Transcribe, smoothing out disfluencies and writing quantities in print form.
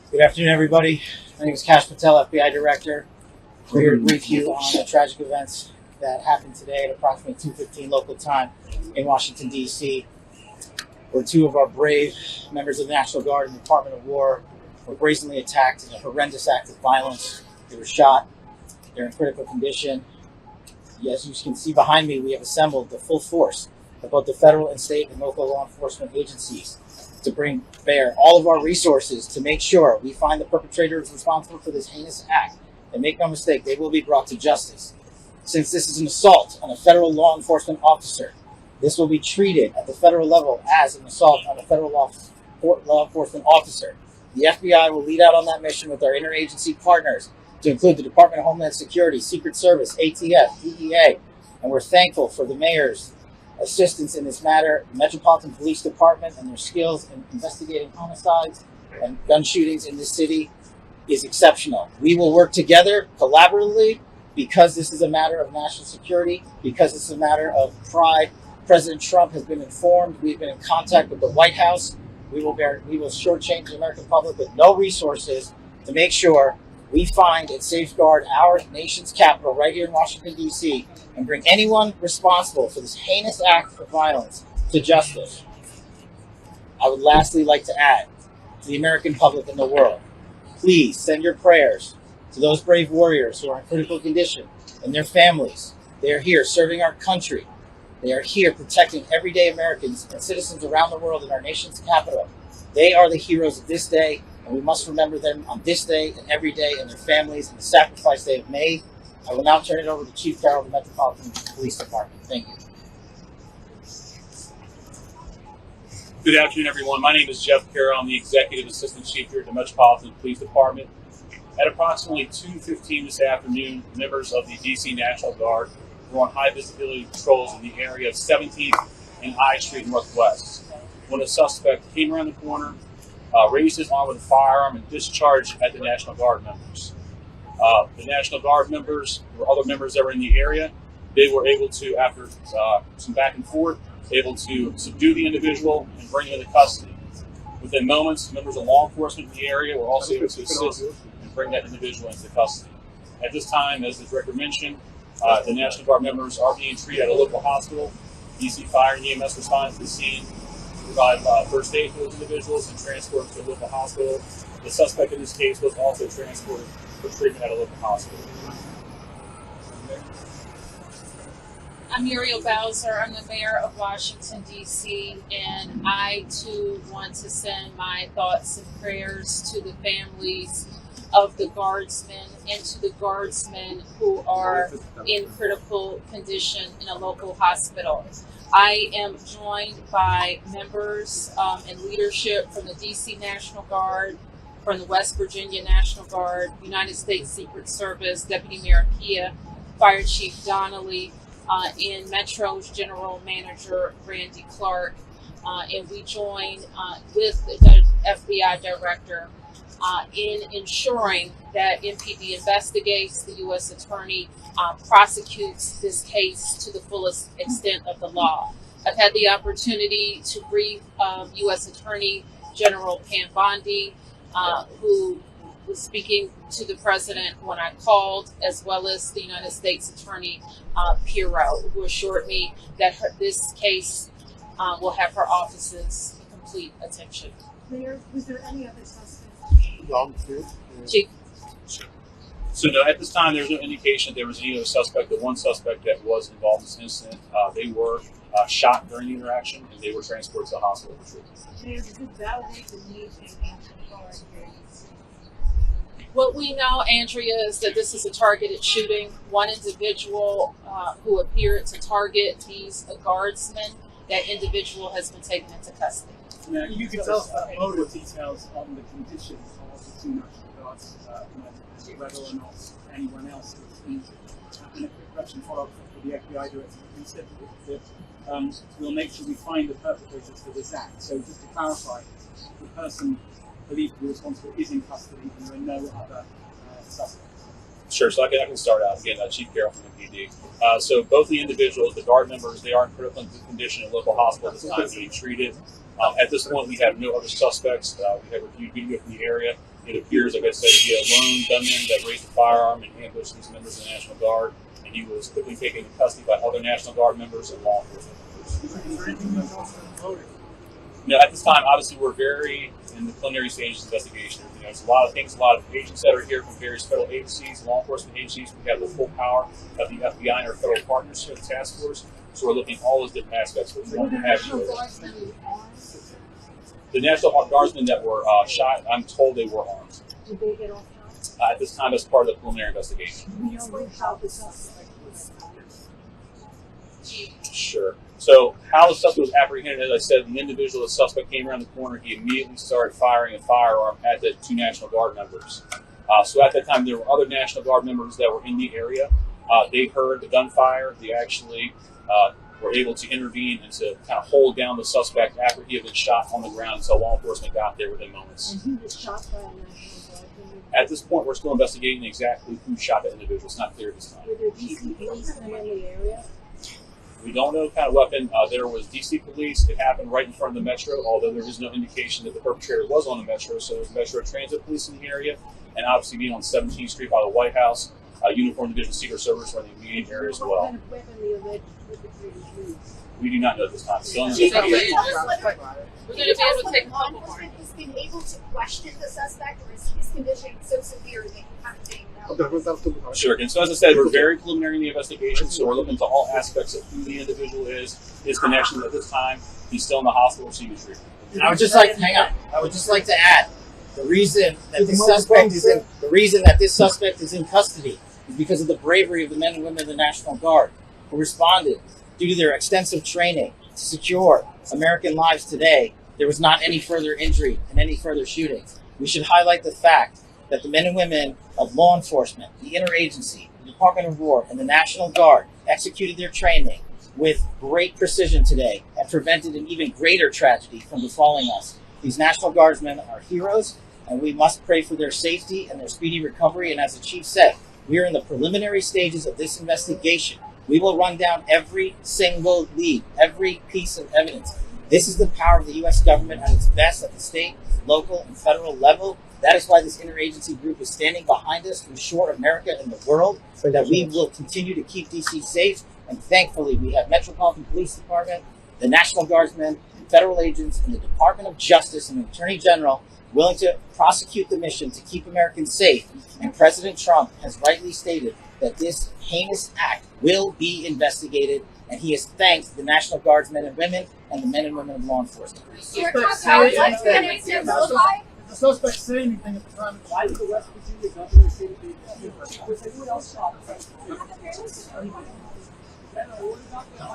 Good afternoon, everybody. My name is Kash Patel, FBI Director. We're here to brief you on the tragic events that happened today at approximately 2:15 local time in Washington, D.C., where two of our brave members of the National Guard and the Department of War were brazenly attacked in a horrendous act of violence. They were shot. They're in critical condition. As you can see behind me, we have assembled the full force of both the federal and state and local law enforcement agencies to bring bear all of our resources to make sure we find the perpetrators responsible for this heinous act. And make no mistake, they will be brought to justice. Since this is an assault on a federal law enforcement officer, this will be treated at the federal level as an assault on a federal law enforcement officer. The FBI will lead out on that mission with our interagency partners, to include the Department of Homeland Security, Secret Service, ATF, DEA, and we're thankful for the mayor's assistance in this matter, the Metropolitan Police Department and their skills in investigating homicides and gun shootings in this city is exceptional. We will work together collaboratively because this is a matter of national security, because it's a matter of pride. President Trump has been informed. We've been in contact with the White House. We will shortchange the American public with no resources to make sure we find and safeguard our nation's capital right here in Washington, D.C., and bring anyone responsible for this heinous act of violence to justice. I would lastly like to add to the American public and the world, please send your prayers to those brave warriors who are in critical condition and their families. They are here serving our country. They are here protecting everyday Americans and citizens around the world in our nation's capital. They are the heroes of this day, and we must remember them on this day and every day, and their families and the sacrifice they have made. I will now turn it over to Chief Carroll of the Metropolitan Police Department. Thank you. Good afternoon, everyone. My name is Jeff Carroll. I'm the Executive Assistant Chief here at the Metropolitan Police Department. At approximately 2:15 this afternoon, members of the DC National Guard were on high visibility patrols in the area of 17th and I Street Northwest when a suspect came around the corner, raised his arm with a firearm, and discharged at the National Guard members. The National Guard members or other members that were in the area, they were able to, after some back and forth, able to subdue the individual and bring him into custody. Within moments, members of law enforcement in the area were also able to assist and bring that individual into custody. At this time, as the director mentioned, the National Guard members are being treated at a local hospital. DC Fire and EMS responded to the scene, provide first aid for those individuals, and transport them to a local hospital. The suspect in this case was also transported for treatment at a local hospital. I'm Muriel Bowser. I'm the mayor of Washington, D.C., and I, too, want to send my thoughts and prayers to the families of the Guardsmen and to the Guardsmen who are in critical condition in a local hospital. I am joined by members and leadership from the D.C. National Guard, from the West Virginia National Guard, United States Secret Service, Deputy Mayor Pia, Fire Chief Donnelly, and Metro's General Manager Randy Clark, and we join with the FBI Director in ensuring that MPD investigates, the U.S. Attorney prosecutes this case to the fullest extent of the law. I've had the opportunity to brief U.S. Attorney General Pam Bondi, who was speaking to the president when I called, as well as the United States Attorney Pirro, who assured me that this case will have her office's complete attention. Mayor, was there any other suspects? Chief. So no, at this time, there's no indication there was any other suspect. The one suspect that was involved in this incident, they were shot during the interaction, and they were transported to the hospital for treatment. Mayor, does it validate the need to enhance the guard here? What we know, Andrea, is that this is a targeted shooting. One individual who appeared to target these Guardsmen, that individual has been taken into custody. Now, you could tell us more details on the condition of the two National Guards, whether or not anyone else was injured. And a quick question follow-up for the FBI Director. You said that we'll make sure we find the perpetrators for this act. So just to clarify, the person believed to be responsible is in custody and there are no other suspects. Sure, so I can start out. Again, Chief Carroll from MPD. So both the individuals, the Guard members, they are in critical condition in local hospital at this time being treated. At this point, we have no other suspects. We have reviewed video from the area, It appears, like I said, to be a lone gunman that raised a firearm and ambushed these members of the National Guard, and he was quickly taken into custody by other National Guard members and law enforcement members. Is there anything that's also motive? At this time, obviously, we're very in the preliminary stages of investigation. There's a lot of things, a lot of agents that are here from various federal agencies, law enforcement agencies. We have the full power of the FBI and our federal partners here, the task force. So we're looking at all those different aspects. But we want to have the National Guardsmen that were shot, I'm told they were armed. Did they get off At this time, as part of the preliminary investigation. Do you know how the suspect was? Sure. So how the suspect was apprehended, as I said, the individual, the suspect came around the corner. He immediately started firing a firearm at the two National Guard members. So at that time, there were other National Guard members that were in the area. They heard the gunfire. They actually were able to intervene and to kind of hold down the suspect after he had been shot on the ground. So law enforcement got there within moments. And he was shot by a National Guard. At this point, we're still investigating exactly who shot that individual. It's not clear at this time. Were there DC policemen in the area? We don't know what kind of weapon. There was DC police. It happened right in front of the Metro, although there is no indication that the perpetrator was on the Metro. So there's Metro Transit Police in the area, and obviously being on 17th Street by the White House, uniformed Division Secret Service are in the immediate area as What well. kind of weapon the alleged perpetrators used? We do not know at this time. Still in We're investigation. going to be able to take a couple more. Has been able to question the suspect, or is his condition so severe that you have to take him out? Sure. And so as I said, we're very preliminary in the investigation, so we're looking into all aspects of who the individual is, his connection at this time. He's still in the hospital receiving treatment. And I would just like to add the reason that this suspect is in custody is because of the bravery of the men and women of the National Guard who responded due to their extensive training to secure American lives today. There was not any further injury and any further shootings. We should highlight the fact that the men and women of law enforcement, the interagency, the Department of War, and the National Guard executed their training with great precision today and prevented an even greater tragedy from befalling us. These National Guardsmen are heroes, and we must pray for their safety and their speedy recovery. And as the Chief said, we are in the preliminary stages of this investigation. We will run down every single lead, every piece of evidence. This is the power of the U.S. government at its best at the state, local, and federal level. That is why this interagency group is standing behind us to assure America and the world that we will continue to keep D.C. safe. And thankfully, we have Metropolitan Police Department, the National Guardsmen, federal agents, and the Department of Justice and the Attorney General willing to prosecute the mission to keep Americans safe. And President Trump has rightly stated that this heinous act will be investigated, and he has thanked the National Guardsmen and women and the men and women of law enforcement. Your what's the name vilify? The suspect say anything at the time? Why did the West Virginia governor say that they was anyone else shot?